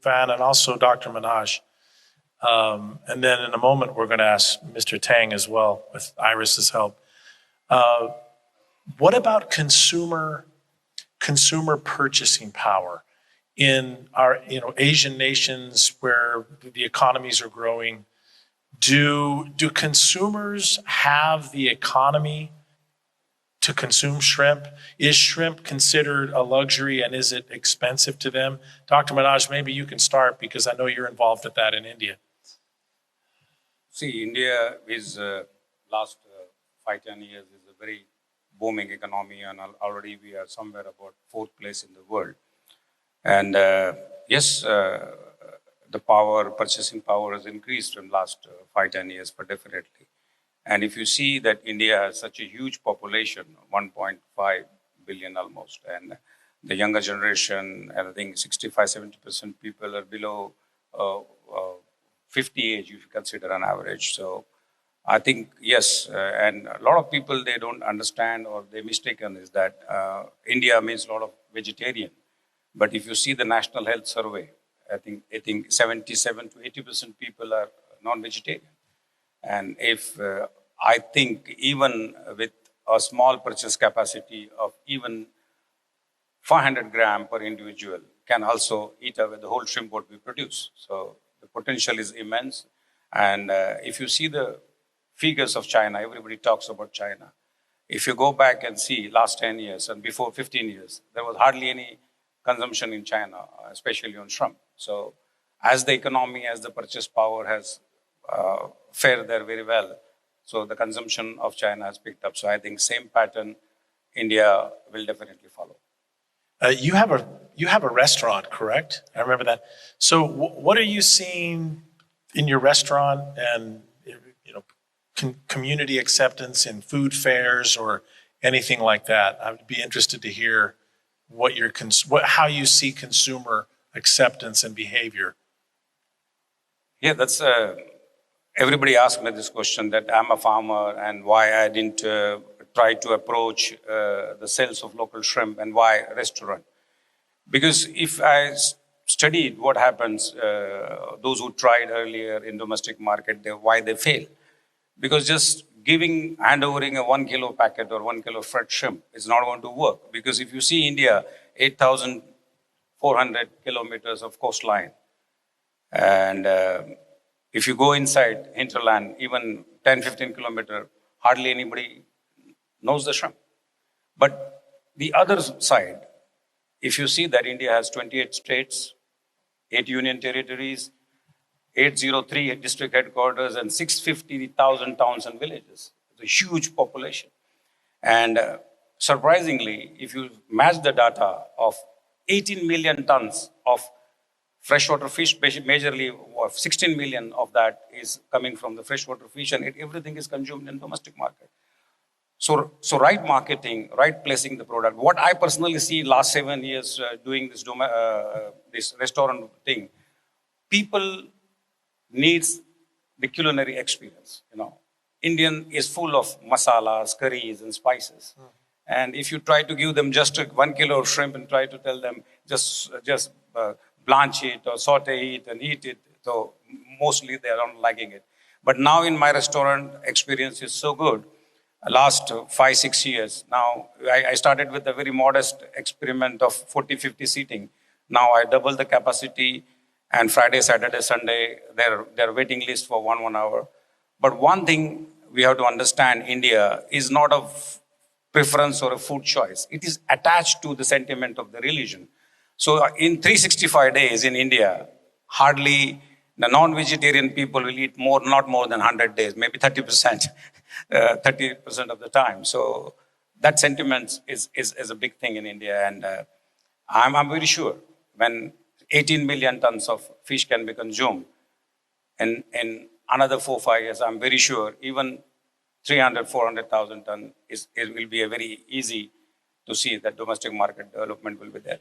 Van and also Dr. Manoj. And then in a moment, we're going to ask Mr. Tang as well with Iris's help. What about consumer purchasing power in our Asian nations where the economies are growing? Do consumers have the economy to consume shrimp? Is shrimp considered a luxury and is it expensive to them? Dr. Manoj, maybe you can start because I know you're involved with that in India. See, India is last 5-10 years is a very booming economy, and already we are somewhere about 4th place in the world. And yes, the purchasing power has increased from last 5-10 years, but definitely. And if you see that India has such a huge population, 1.5 billion almost, and the younger generation, I think 65-70% people are below 50 age, if you consider an average. So I think, yes, and a lot of people, they don't understand or they're mistaken is that India means a lot of vegetarian. But if you see the National Health Survey, I think 77 to 80% people are non-vegetarian. And if I think even with a small purchase capacity of even 500 gram per individual can also eat away the whole shrimp what we produce. So the potential is immense. And if you see the figures of China, everybody talks about China. If you go back and see last 10 years and before 15 years, there was hardly any consumption in China, especially on shrimp. So as the economy, as the purchase power has fared there very well, so the consumption of China has picked up. So I think same pattern India will definitely follow. You have a restaurant, correct? I remember that. So what are you seeing in your restaurant and community acceptance in food fairs or anything like that? I would be interested to hear how you see consumer acceptance and behavior. Yeah, that's everybody asked me this question that I'm a farmer and why I didn't try to approach the sales of local shrimp and why restaurant. Because if I studied what happens, those who tried earlier in domestic market, why they fail. Because just handovering a 1 kilo packet or 1 kilo fresh shrimp is not going to work. Because if you see India, 8,400 kilometers of coastline. And if you go inside hinterland, even 10-15 kilometers, hardly anybody knows the shrimp. But the other side, if you see that India has 28 states, 8 union territories, 803 district headquarters, and 650,000 towns and villages. It's a huge population. And surprisingly, if you match the data of 18 million tons of freshwater fish, majorly 16 million of that is coming from the freshwater fish, and everything is consumed in domestic market. So right marketing, right placing the product. What I personally see last 7 years doing this restaurant thing, people needs the culinary experience. Indian is full of masalas, curries, and spices. And if you try to give them just 1 kilo of shrimp and try to tell them just blanch it or saute it and eat it, so mostly they are not liking it. But now in my restaurant, experience is so good. Last 5-6 years, now I started with a very modest experiment of 40-50 seating. Now I double the capacity, and Friday, Saturday, Sunday, their waiting list for 1 hour. But one thing we have to understand, India is not a preference or a food choice. It is attached to the sentiment of the religion. So in 365 days in India, hardly the non-vegetarian people will eat not more than 100 days, maybe 30%, 30% of the time. So that sentiment is a big thing in India. And I'm very sure when 18 million tons of fish can be consumed, and in another 4-5 years, I'm very sure even 300-400,000 tons, it will be a very easy to see that domestic market development will be there.